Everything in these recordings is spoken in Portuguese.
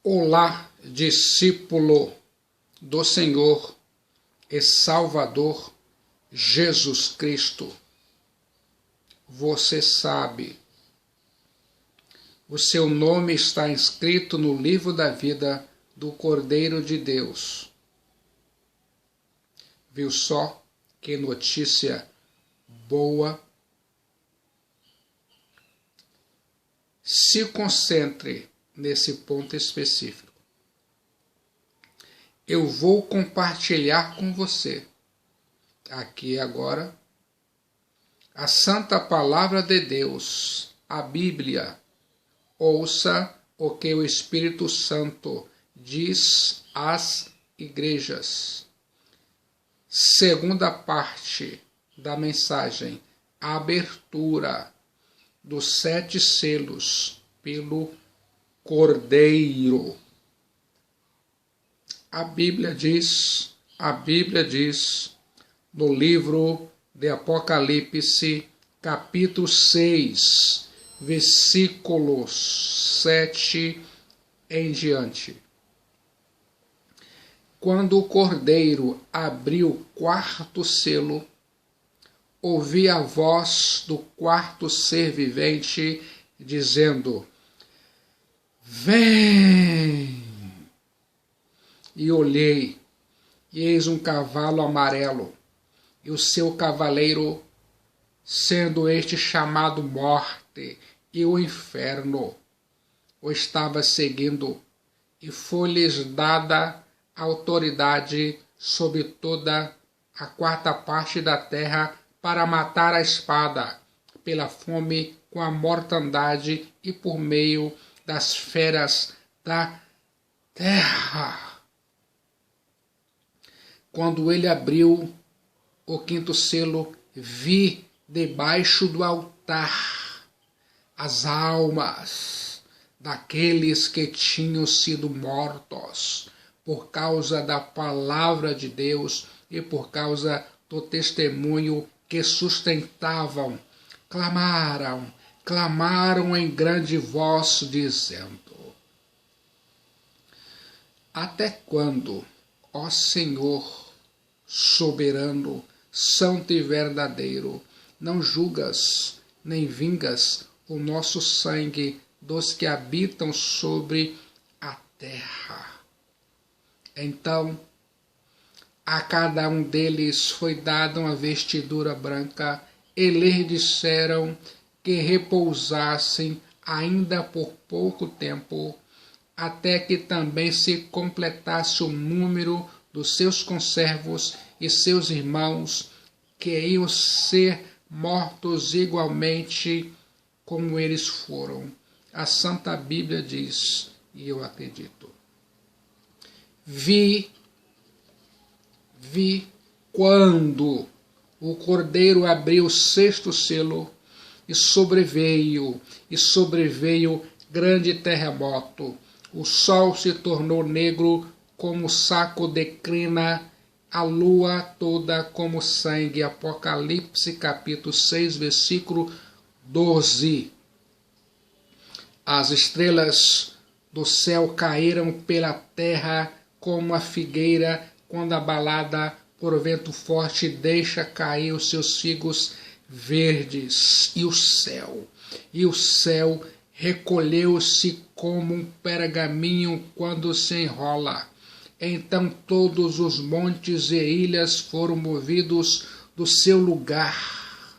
Olá, discípulo do Senhor e Salvador Jesus Cristo. Você sabe, o seu nome está inscrito no livro da vida do Cordeiro de Deus. Viu só que notícia boa? Se concentre nesse ponto específico. Eu vou compartilhar com você, aqui e agora, a Santa Palavra de Deus, a Bíblia. Ouça o que o Espírito Santo diz às igrejas. Segunda parte da mensagem, a abertura dos 7 selos pelo Cordeiro. A Bíblia diz no livro de Apocalipse, capítulo 6, versículos 7 em diante. Quando o Cordeiro abriu o 4º selo, ouvi a voz do 4º ser vivente dizendo: Vem! E olhei, e eis um cavalo amarelo, e o seu cavaleiro, sendo este chamado Morte, e o Inferno, o estava seguindo, e foi-lhes dada autoridade sobre toda a 4ª parte da terra para matar a espada, pela fome, com a mortandade e por meio das feras da terra. Quando ele abriu o 5º selo, vi debaixo do altar as almas daqueles que tinham sido mortos por causa da palavra de Deus e por causa do testemunho que sustentavam. Clamaram em grande voz, dizendo: Até quando, ó Senhor, soberano, santo e verdadeiro, não julgas nem vingas o nosso sangue dos que habitam sobre a terra? Então, a cada um deles foi dada uma vestidura branca, e lhes disseram que repousassem ainda por pouco tempo, até que também se completasse o número dos seus conservos e seus irmãos, que iam ser mortos igualmente como eles foram. A Santa Bíblia diz, e eu acredito: Vi quando o Cordeiro abriu o 6º selo, e sobreveio grande terremoto. O sol se tornou negro como saco de crina, a lua toda como sangue. Apocalipse capítulo 6, versículo 12. As estrelas do céu caíram pela terra como a figueira, quando abalada por vento forte deixa cair os seus figos verdes. E o céu recolheu-se como um pergaminho quando se enrola. Então todos os montes e ilhas foram movidos do seu lugar.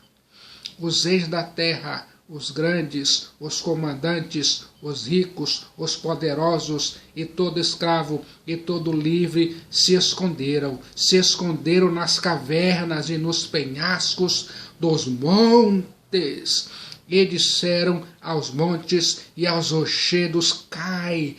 Os reis da terra, os grandes, os comandantes, os ricos, os poderosos, e todo escravo e todo livre se esconderam nas cavernas e nos penhascos dos montes, e disseram aos montes e aos rochedos: Cai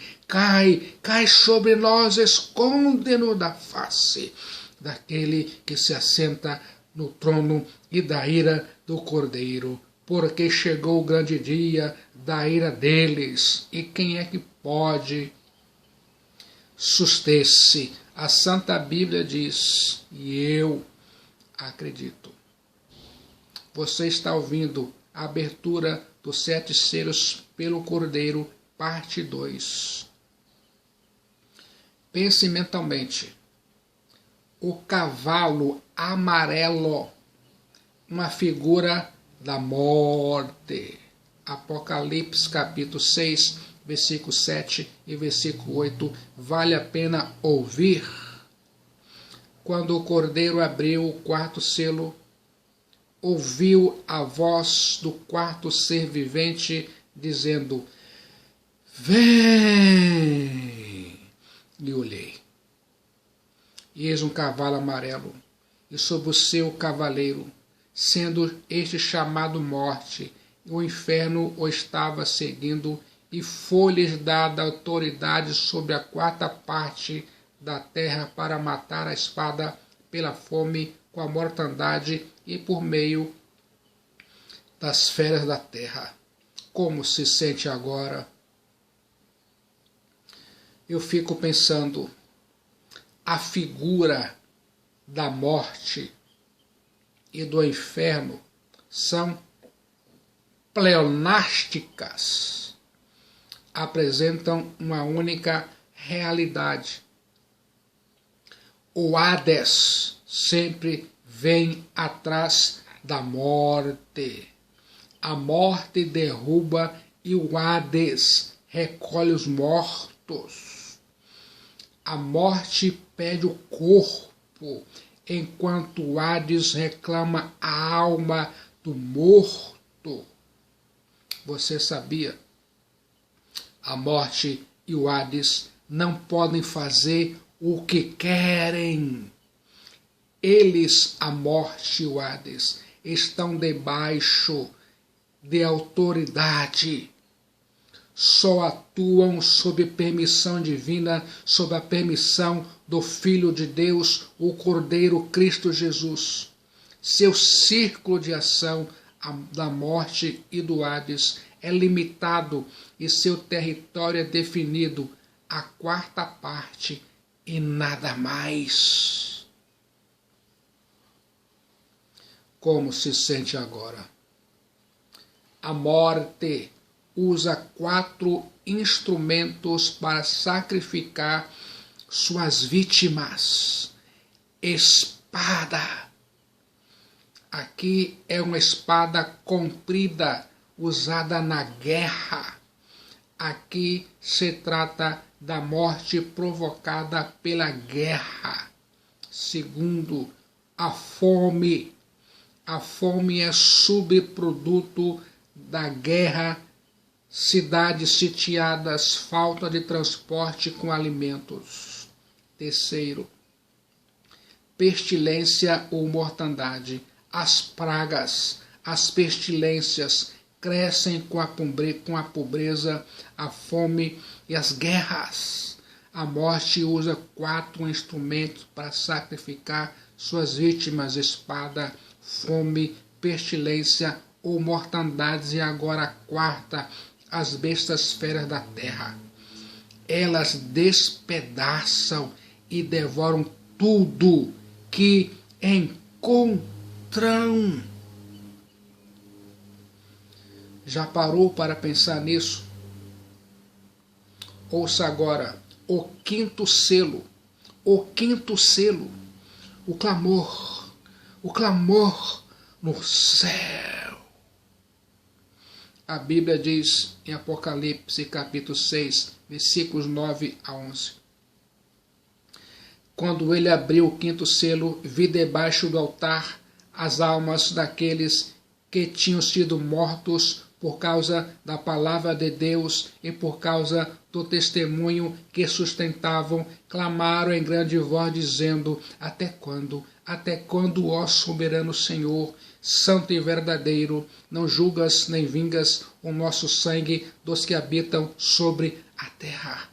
sobre nós, esconde-nos da face daquele que se assenta no trono e da ira do Cordeiro, porque chegou o grande dia da ira deles, e quem é que pode suster-se? A Santa Bíblia diz, e eu acredito. Você está ouvindo a abertura dos 7 selos pelo Cordeiro, parte 2. Pense mentalmente. O cavalo amarelo, uma figura da morte. Apocalipse capítulo 6, versículo 7 e versículo 8. Vale a pena ouvir. Quando o cordeiro abriu o quarto selo, ouviu a voz do quarto ser vivente dizendo: vem! E olhei. E eis um cavalo amarelo, e sobre o seu cavaleiro, sendo este chamado Morte, o inferno o estava seguindo, e foi-lhes dada autoridade sobre a quarta parte da terra para matar a espada, pela fome, com a mortandade e por meio das feras da terra. Como se sente agora? Eu fico pensando, a figura da morte e do inferno são pleonásticas, apresentam uma única realidade. O Hades sempre vem atrás da morte. A morte derruba e o Hades recolhe os mortos. A morte pede o corpo, enquanto o Hades reclama a alma do morto. Você sabia? A morte e o Hades não podem fazer o que querem. Eles, a morte e o Hades, estão debaixo de autoridade. Só atuam sob permissão divina, sob a permissão do Filho de Deus, o Cordeiro Cristo Jesus. Seu círculo de ação da morte e do Hades é limitado e seu território é definido à quarta parte e nada mais. Como se sente agora? A morte usa 4 instrumentos para sacrificar suas vítimas. Espada. Aqui é uma espada comprida, usada na guerra. Aqui se trata da morte provocada pela guerra. Segundo, a fome. A fome é subproduto da guerra. Cidades sitiadas, falta de transporte com alimentos. Terceiro, pestilência ou mortandade. As pragas, as pestilências crescem com a pobreza, a fome e as guerras. A morte usa 4 instrumentos para sacrificar suas vítimas: espada, fome, pestilência ou mortandades. E agora a quarta, as bestas feras da terra. Elas despedaçam e devoram tudo que encontram. Já parou para pensar nisso? Ouça agora o quinto selo. O quinto selo. O clamor no céu. A Bíblia diz em Apocalipse capítulo 6, versículos 9 a 11. Quando ele abriu o quinto selo, vi debaixo do altar as almas daqueles que tinham sido mortos por causa da palavra de Deus e por causa do testemunho que sustentavam, clamaram em grande voz, dizendo: até quando, ó soberano Senhor, santo e verdadeiro, não julgas nem vingas o nosso sangue dos que habitam sobre a terra?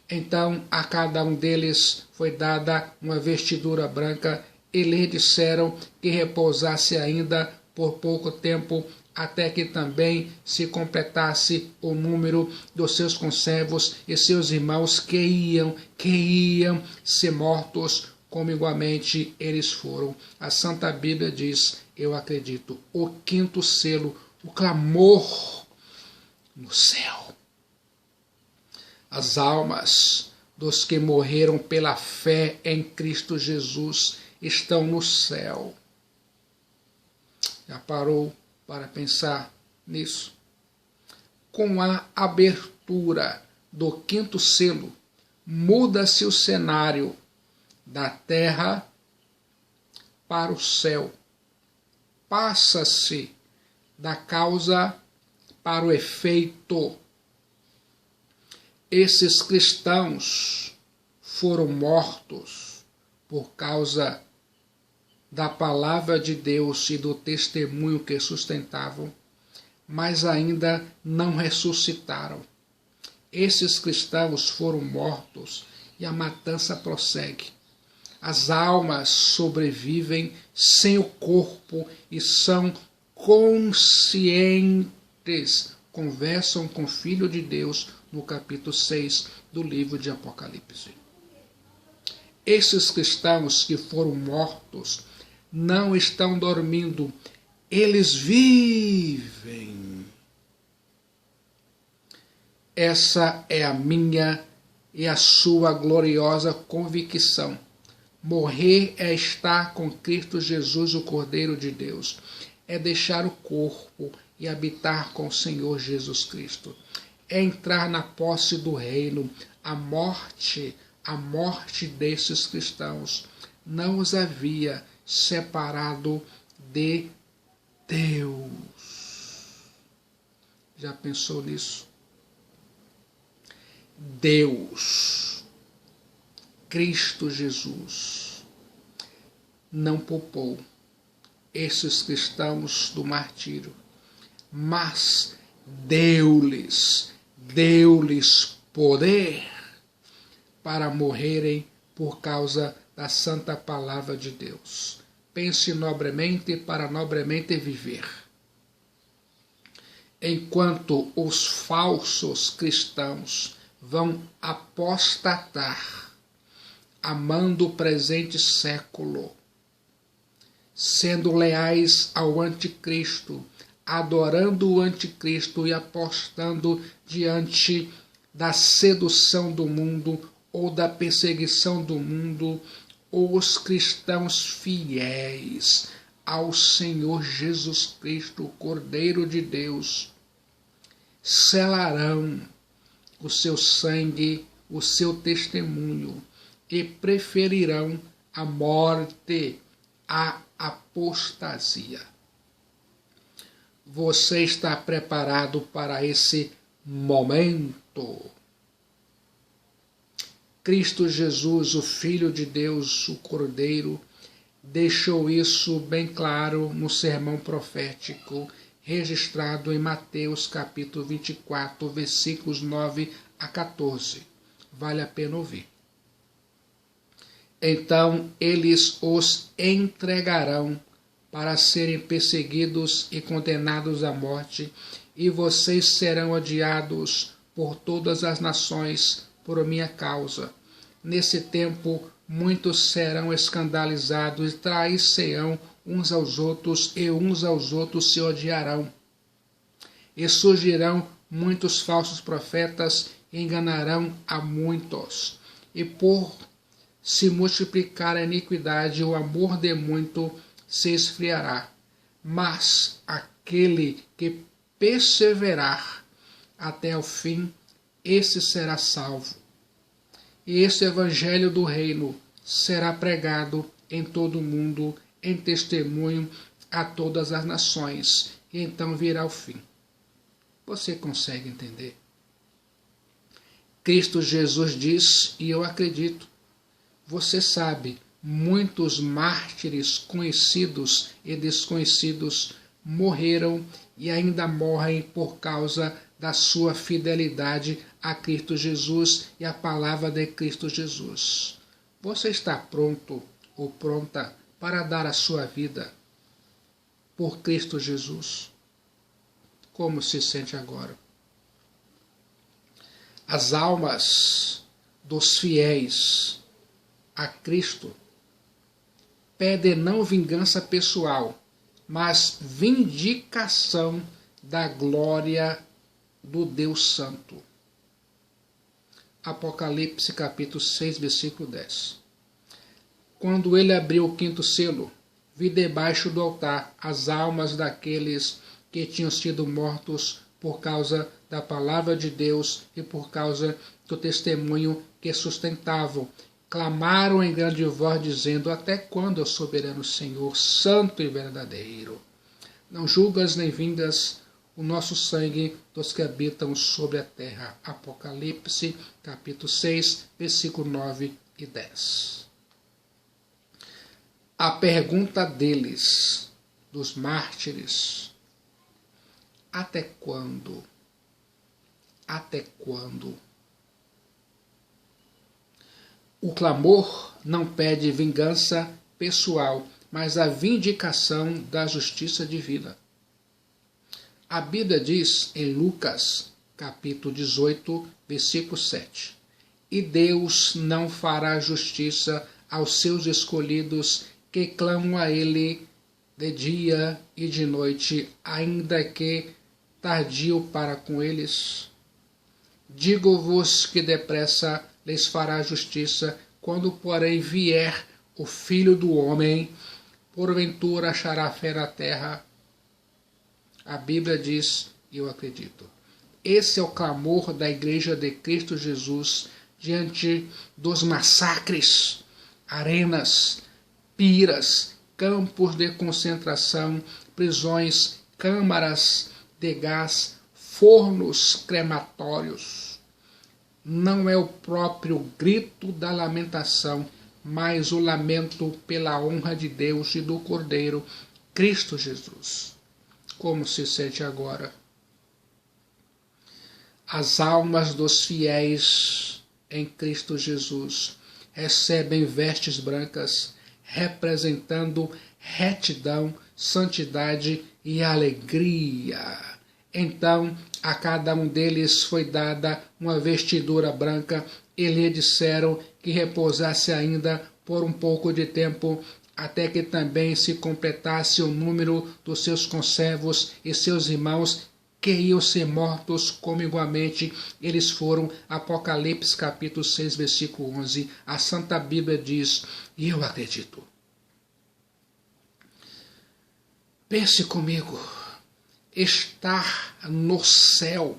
Então a cada um deles foi dada uma vestidura branca, e lhe disseram que repousasse ainda por pouco tempo, até que também se completasse o número dos seus conservos e seus irmãos que iam ser mortos, como igualmente eles foram. A Santa Bíblia diz, eu acredito, o quinto selo, o clamor no céu. As almas dos que morreram pela fé em Cristo Jesus estão no céu. Já parou para pensar nisso? Com a abertura do quinto selo, muda-se o cenário da terra para o céu. Passa-se da causa para o efeito. Esses cristãos foram mortos por causa da palavra de Deus e do testemunho que sustentavam, mas ainda não ressuscitaram. Esses cristãos foram mortos e a matança prossegue. As almas sobrevivem sem o corpo e são conscientes, conversam com o Filho de Deus no capítulo 6 do livro de Apocalipse. Esses cristãos que foram mortos não estão dormindo, eles vivem. Essa é a minha e a sua gloriosa convicção. Morrer é estar com Cristo Jesus, o Cordeiro de Deus. É deixar o corpo e habitar com o Senhor Jesus Cristo. É entrar na posse do reino. A morte desses cristãos não os havia separado de Deus. Já pensou nisso? Deus, Cristo Jesus, não poupou esses cristãos do martírio, mas deu-lhes poder para morrerem por causa da santa palavra de Deus. Pense nobremente para nobremente viver. Enquanto os falsos cristãos vão apostatar, amando o presente século, sendo leais ao anticristo, adorando o anticristo e apostando diante da sedução do mundo ou da perseguição do mundo, os cristãos fiéis ao Senhor Jesus Cristo, o Cordeiro de Deus, selarão o seu sangue, o seu testemunho, e preferirão a morte à apostasia. Você está preparado para esse momento? Cristo Jesus, o Filho de Deus, o Cordeiro, deixou isso bem claro no sermão profético registrado em Mateus capítulo 24, versículos 9 a 14. Vale a pena ouvir. Então eles os entregarão para serem perseguidos e condenados à morte, e vocês serão odiados por todas as nações por minha causa. Nesse tempo, muitos serão escandalizados e trair-se-ão uns aos outros, e uns aos outros se odiarão. E surgirão muitos falsos profetas e enganarão a muitos. E por se multiplicar a iniquidade, o amor de muito se esfriará. Mas aquele que perseverar até o fim, esse será salvo. E esse evangelho do reino será pregado em todo o mundo, em testemunho a todas as nações, e então virá o fim. Você consegue entender? Cristo Jesus diz, e eu acredito, você sabe, muitos mártires conhecidos e desconhecidos morreram e ainda morrem por causa da sua fidelidade a Cristo Jesus e a palavra de Cristo Jesus. Você está pronto ou pronta para dar a sua vida por Cristo Jesus? Como se sente agora? As almas dos fiéis a Cristo pedem não vingança pessoal, mas vindicação da glória do Deus Santo. Apocalipse capítulo 6, versículo 10. Quando ele abriu o quinto selo, vi debaixo do altar as almas daqueles que tinham sido mortos por causa da palavra de Deus e por causa do testemunho que sustentavam. Clamaram em grande voz, dizendo: até quando, ó soberano Senhor, santo e verdadeiro, não julgas nem vingas o nosso sangue dos que habitam sobre a terra? Apocalipse, capítulo 6, versículo 9 e 10. A pergunta deles, dos mártires: até quando? Até quando? O clamor não pede vingança pessoal, mas a vindicação da justiça divina. A Bíblia diz em Lucas, capítulo 18, versículo 7: e Deus não fará justiça aos seus escolhidos que clamam a Ele de dia e de noite, ainda que tardio para com eles? Digo-vos que depressa lhes fará justiça. Quando, porém, vier o Filho do Homem, porventura achará fé na terra? A Bíblia diz, e eu acredito. Esse é o clamor da Igreja de Cristo Jesus diante dos massacres, arenas, piras, campos de concentração, prisões, câmaras de gás, fornos crematórios. Não é o próprio grito da lamentação, mas o lamento pela honra de Deus e do Cordeiro, Cristo Jesus. Como se sente agora? As almas dos fiéis em Cristo Jesus recebem vestes brancas, representando retidão, santidade e alegria. Então a cada um deles foi dada uma vestidura branca e lhe disseram que repousasse ainda por um pouco de tempo, até que também se completasse o número dos seus conservos e seus irmãos que iam ser mortos, como igualmente eles foram. Apocalipse capítulo 6, versículo 11. A Santa Bíblia diz, e eu acredito. Pense comigo, estar no céu,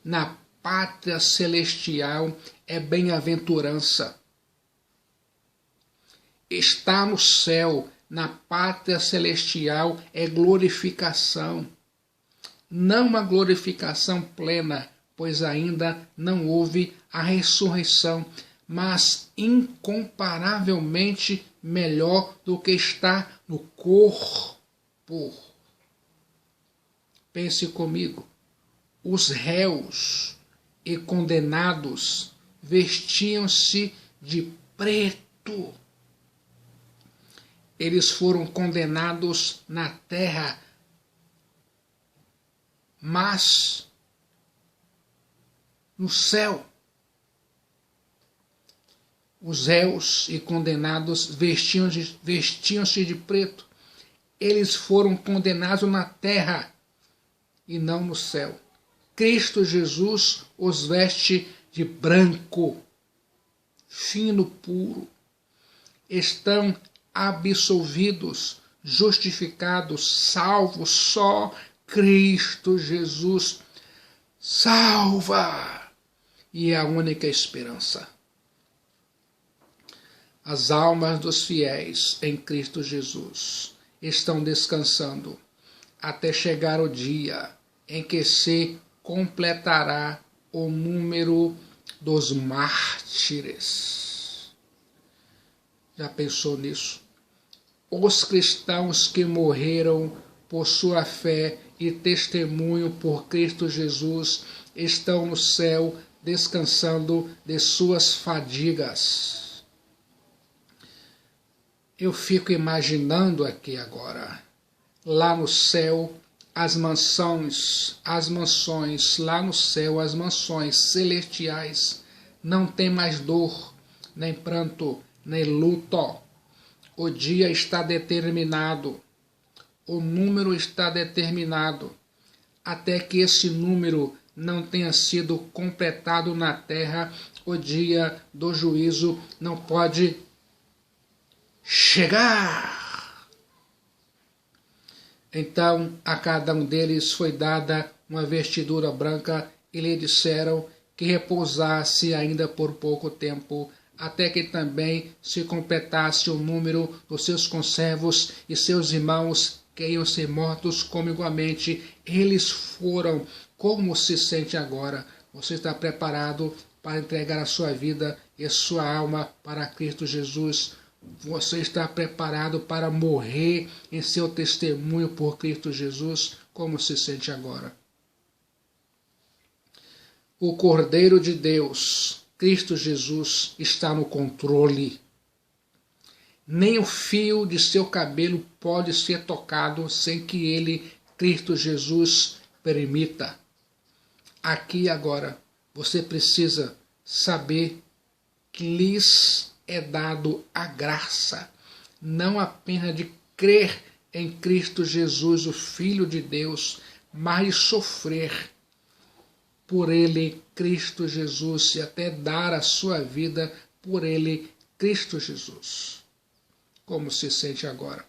na pátria celestial, é bem-aventurança. Estar no céu, na pátria celestial, é glorificação. Não uma glorificação plena, pois ainda não houve a ressurreição, mas incomparavelmente melhor do que estar no corpo. Pense comigo, os réus e condenados vestiam-se de preto. Eles foram condenados na terra, mas no céu, os réus e condenados vestiam-se de preto. Eles foram condenados na terra e não no céu. Cristo Jesus os veste de branco, fino, puro. Estão absolvidos, justificados, salvos. Só Cristo Jesus salva e é a única esperança. As almas dos fiéis em Cristo Jesus estão descansando até chegar o dia em que se completará o número dos mártires. Já pensou nisso? Os cristãos que morreram por sua fé e testemunho por Cristo Jesus estão no céu descansando de suas fadigas. Eu fico imaginando aqui agora, lá no céu, as mansões lá no céu, as mansões celestiais, não tem mais dor, nem pranto, nem luto. O dia está determinado, o número está determinado, até que esse número não tenha sido completado na terra, o dia do juízo não pode chegar. Então a cada um deles foi dada uma vestidura branca e lhe disseram que repousasse ainda por pouco tempo, até que também se completasse o número dos seus conservos e seus irmãos que iam ser mortos como igualmente eles foram. Como se sente agora? Você está preparado para entregar a sua vida e a sua alma para Cristo Jesus? Você está preparado para morrer em seu testemunho por Cristo Jesus? Como se sente agora? O Cordeiro de Deus, Cristo Jesus, está no controle. Nem o fio de seu cabelo pode ser tocado sem que ele, Cristo Jesus, permita. Aqui e agora, você precisa saber que lhes é dado a graça, não apenas de crer em Cristo Jesus, o Filho de Deus, mas de sofrer por ele, Cristo Jesus, e até dar a sua vida por ele, Cristo Jesus. Como se sente agora?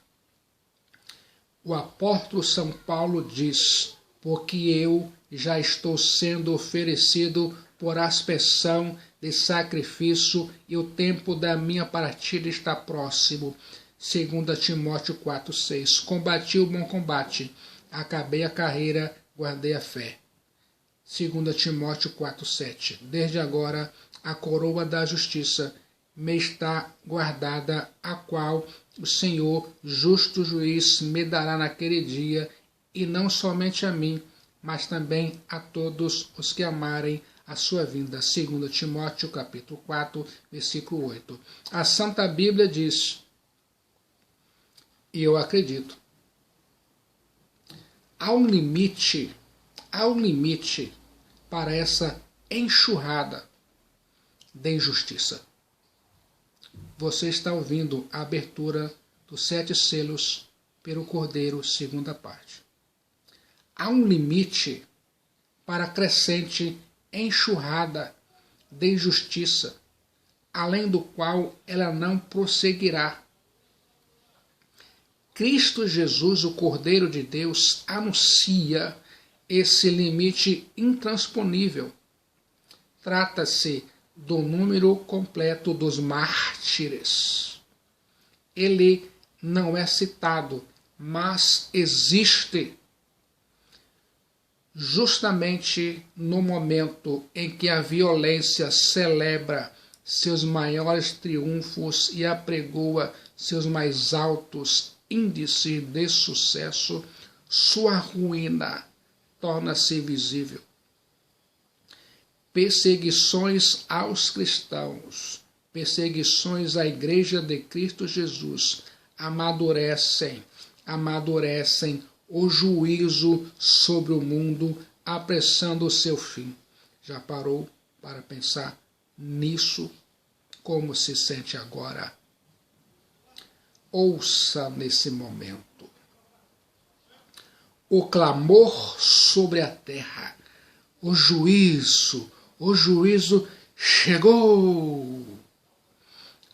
O apóstolo São Paulo diz: porque eu já estou sendo oferecido por aspersão de sacrifício e o tempo da minha partida está próximo. 2 Timóteo 4,6. Combati o bom combate, acabei a carreira, guardei a fé. 2 Timóteo 4,7. Desde agora a coroa da justiça me está guardada, a qual o Senhor, justo juiz, me dará naquele dia, e não somente a mim, mas também a todos os que amarem a sua vinda. 2 Timóteo capítulo 4, versículo 8. A Santa Bíblia diz, e eu acredito, há um limite para essa enxurrada de injustiça. Você está ouvindo a abertura dos 7 selos pelo Cordeiro, segunda parte. Há um limite para a crescente enxurrada de injustiça, além do qual ela não prosseguirá. Cristo Jesus, o Cordeiro de Deus, anuncia esse limite intransponível. Trata-se do número completo dos mártires. Ele não é citado, mas existe justamente no momento em que a violência celebra seus maiores triunfos e apregoa seus mais altos índices de sucesso, sua ruína torna-se visível. Perseguições aos cristãos, perseguições à Igreja de Cristo Jesus amadurecem o juízo sobre o mundo, apressando o seu fim. Já parou para pensar nisso? Como se sente agora? Ouça nesse momento o clamor sobre a terra. O juízo chegou.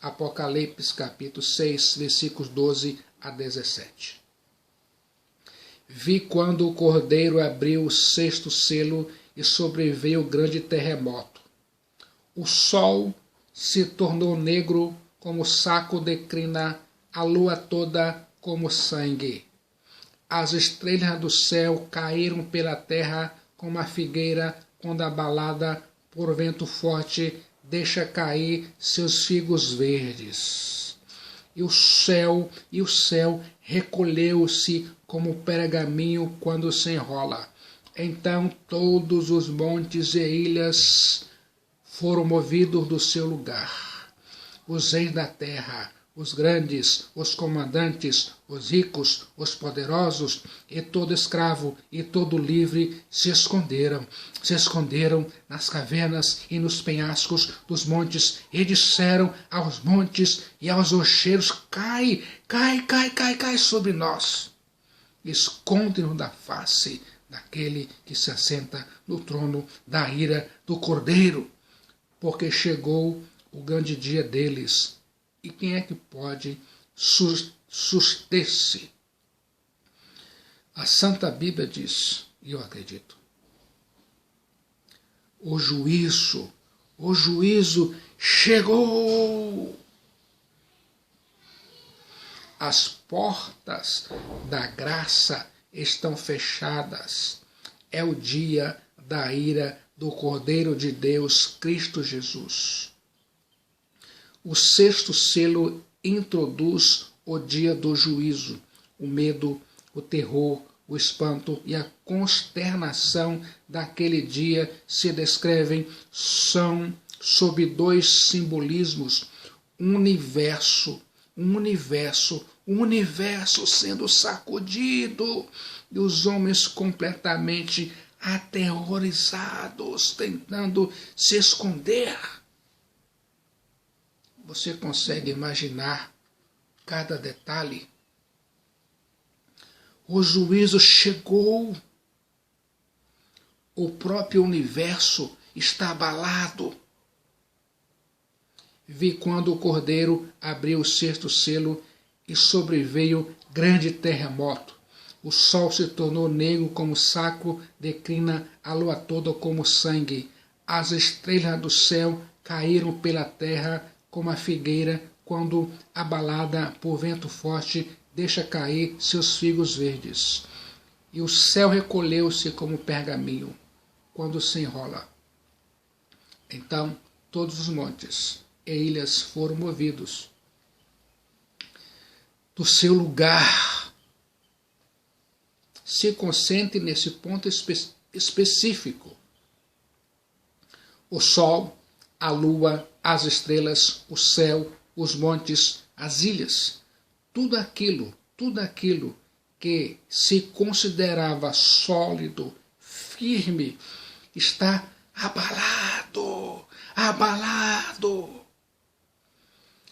Apocalipse capítulo 6, versículos 12 a 17. Vi quando o Cordeiro abriu o 6º selo e sobreveio o grande terremoto. O sol se tornou negro como saco de crina, a lua toda como sangue. As estrelas do céu caíram pela terra como a figueira quando abalada por vento forte deixa cair seus figos verdes. E o céu recolheu-se como pergaminho quando se enrola. Então todos os montes e ilhas foram movidos do seu lugar. Os reis da terra, os grandes, os comandantes, os ricos, os poderosos, e todo escravo e todo livre se esconderam nas cavernas e nos penhascos dos montes, e disseram aos montes e aos rochedos: cai sobre nós, esconde-nos da face daquele que se assenta no trono da ira do Cordeiro, porque chegou o grande dia deles. E quem é que pode suster-se? A Santa Bíblia diz, e eu acredito, o juízo chegou. As portas da graça estão fechadas. É o dia da ira do Cordeiro de Deus, Cristo Jesus. O sexto selo introduz o dia do juízo, o medo, o terror, o espanto e a consternação daquele dia se descrevem sob dois simbolismos: um universo sendo sacudido e os homens completamente aterrorizados, tentando se esconder. Você consegue imaginar cada detalhe? O juízo chegou. O próprio universo está abalado. Vi quando o Cordeiro abriu o sexto selo e sobreveio grande terremoto. O sol se tornou negro como saco de crina, a lua toda como sangue. As estrelas do céu caíram pela terra como a figueira quando, abalada por vento forte, deixa cair seus figos verdes. E o céu recolheu-se como pergaminho quando se enrola. Então todos os montes e ilhas foram movidos do seu lugar. Se concentre nesse ponto específico. O sol, a lua, as estrelas, o céu, os montes, as ilhas, tudo aquilo que se considerava sólido, firme, está abalado.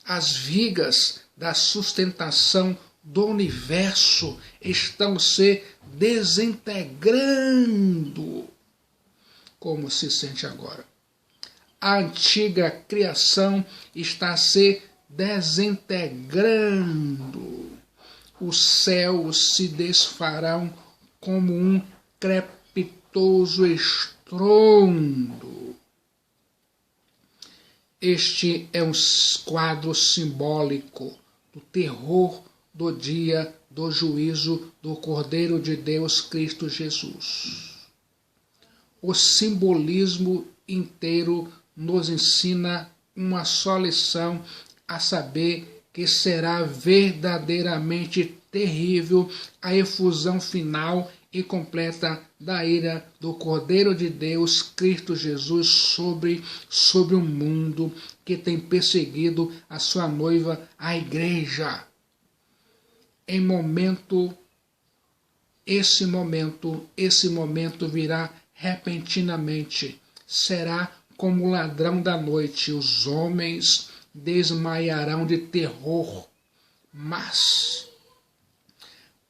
As vigas da sustentação do universo estão se desintegrando. Como se sente agora? A antiga criação está se desintegrando. Os céus se desfarão como um crepitoso estrondo. Este é um quadro simbólico do terror do dia do juízo do Cordeiro de Deus, Cristo Jesus. O simbolismo inteiro nos ensina uma só lição, a saber que será verdadeiramente terrível a efusão final e completa da ira do Cordeiro de Deus, Cristo Jesus, sobre o mundo que tem perseguido a sua noiva, a igreja. Esse momento virá repentinamente. Será como o ladrão da noite. Os homens desmaiarão de terror. Mas,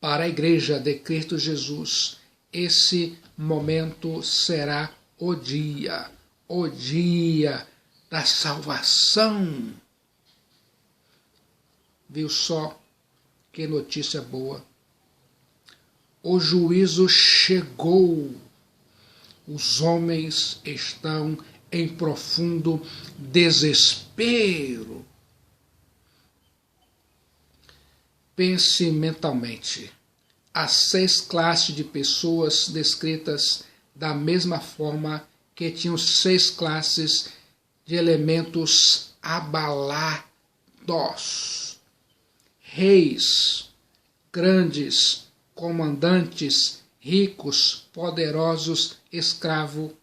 para a igreja de Cristo Jesus, esse momento será o dia da salvação. Viu só que notícia boa? O juízo chegou. Os homens estão em profundo desespero. Pense mentalmente. As 6 classes de pessoas descritas da mesma forma que tinham 6 classes de elementos abalados. Reis, grandes, comandantes, ricos, poderosos, escravo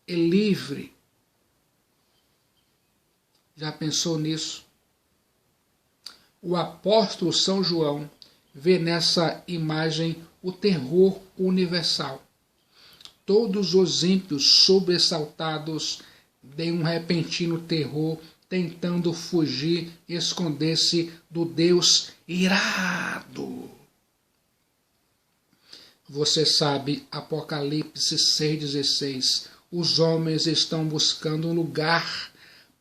e livre. Já pensou nisso? O apóstolo São João vê nessa imagem o terror universal. Todos os ímpios sobressaltados de um repentino terror, tentando fugir, esconder-se do Deus irado. Você sabe, Apocalipse 6,16, os homens estão buscando um lugar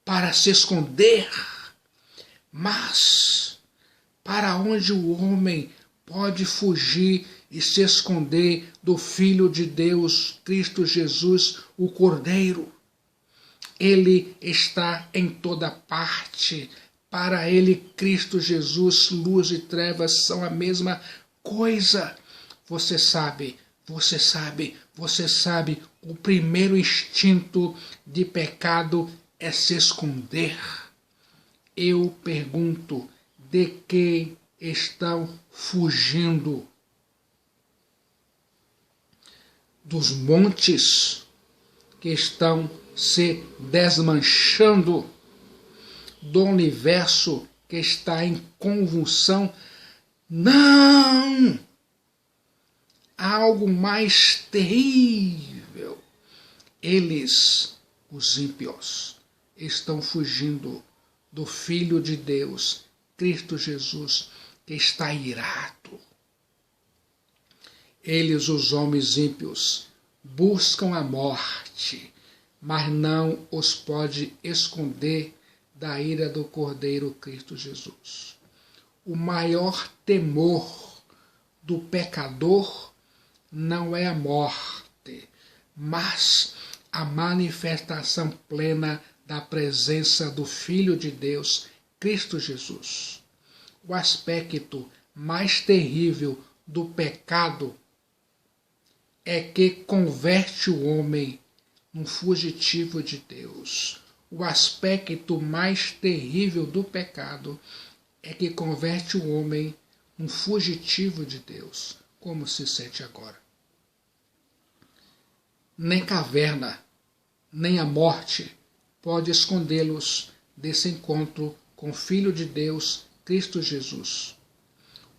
para se esconder, mas para onde o homem pode fugir e se esconder do Filho de Deus, Cristo Jesus, o Cordeiro? Ele está em toda parte. Para ele, Cristo Jesus, luz e trevas são a mesma coisa. Você sabe, o primeiro instinto de pecado é se esconder. Eu pergunto, de que estão fugindo? Dos montes que estão se desmanchando, do universo que está em convulsão? Não! Há algo mais terrível. Eles, os ímpios, estão fugindo do Filho de Deus, Cristo Jesus, que está irado. Eles, os homens ímpios, buscam a morte, mas não os pode esconder da ira do Cordeiro Cristo Jesus. O maior temor do pecador não é a morte, mas a manifestação plena da presença do Filho de Deus, Cristo Jesus. O aspecto mais terrível do pecado é que converte o homem num fugitivo de Deus. O aspecto mais terrível do pecado é que converte o homem num fugitivo de Deus. Como se sente agora? Nem caverna, nem a morte pode escondê-los desse encontro com o Filho de Deus, Cristo Jesus.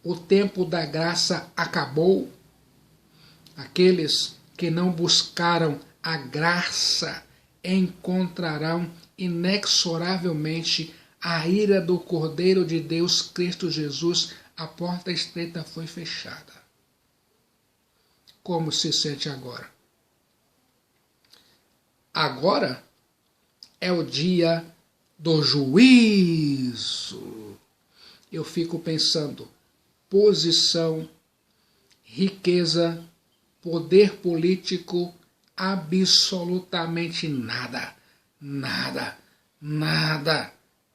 O tempo da graça acabou. Aqueles que não buscaram a graça encontrarão inexoravelmente a ira do Cordeiro de Deus, Cristo Jesus. A porta estreita foi fechada. Como se sente agora? Agora é o dia do juízo. Eu fico pensando, posição, riqueza, poder político, absolutamente nada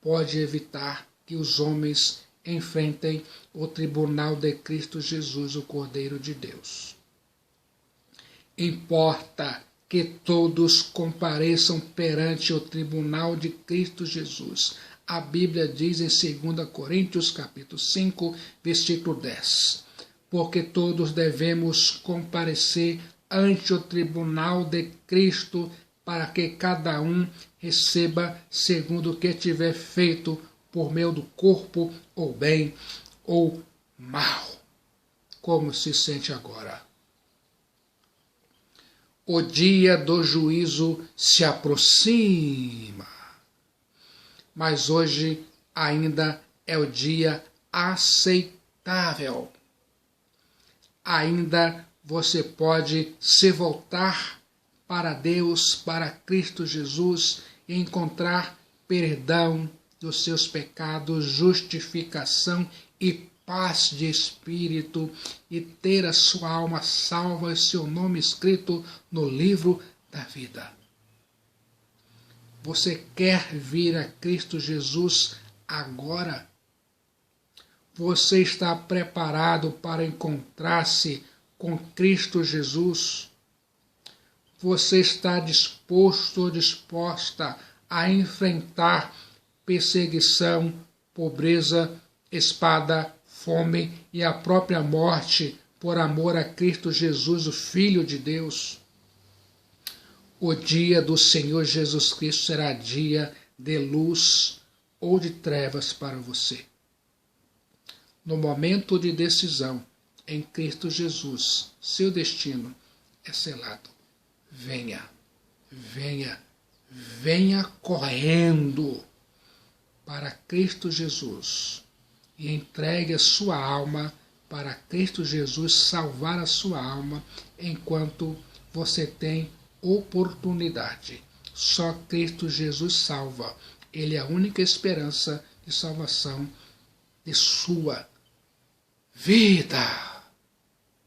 pode evitar que os homens enfrentem o tribunal de Cristo Jesus, o Cordeiro de Deus. Importa que todos compareçam perante o tribunal de Cristo Jesus. A Bíblia diz em 2 Coríntios capítulo 5, versículo 10. Porque todos devemos comparecer ante o tribunal de Cristo, para que cada um receba segundo o que tiver feito por meio do corpo, ou bem ou mal. Como se sente agora? O dia do juízo se aproxima, mas hoje ainda é o dia aceitável. Ainda você pode se voltar para Deus, para Cristo Jesus, e encontrar perdão dos seus pecados, justificação e paz de espírito, e ter a sua alma salva e seu nome escrito no livro da vida. Você quer vir a Cristo Jesus agora? Você está preparado para encontrar-se com Cristo Jesus? Você está disposto ou disposta a enfrentar perseguição, pobreza, espada, fome e a própria morte por amor a Cristo Jesus, o Filho de Deus? O dia do Senhor Jesus Cristo será dia de luz ou de trevas para você. No momento de decisão, em Cristo Jesus, seu destino é selado. Venha correndo para Cristo Jesus e entregue a sua alma para Cristo Jesus salvar a sua alma enquanto você tem oportunidade. Só Cristo Jesus salva. Ele é a única esperança de salvação de sua vida.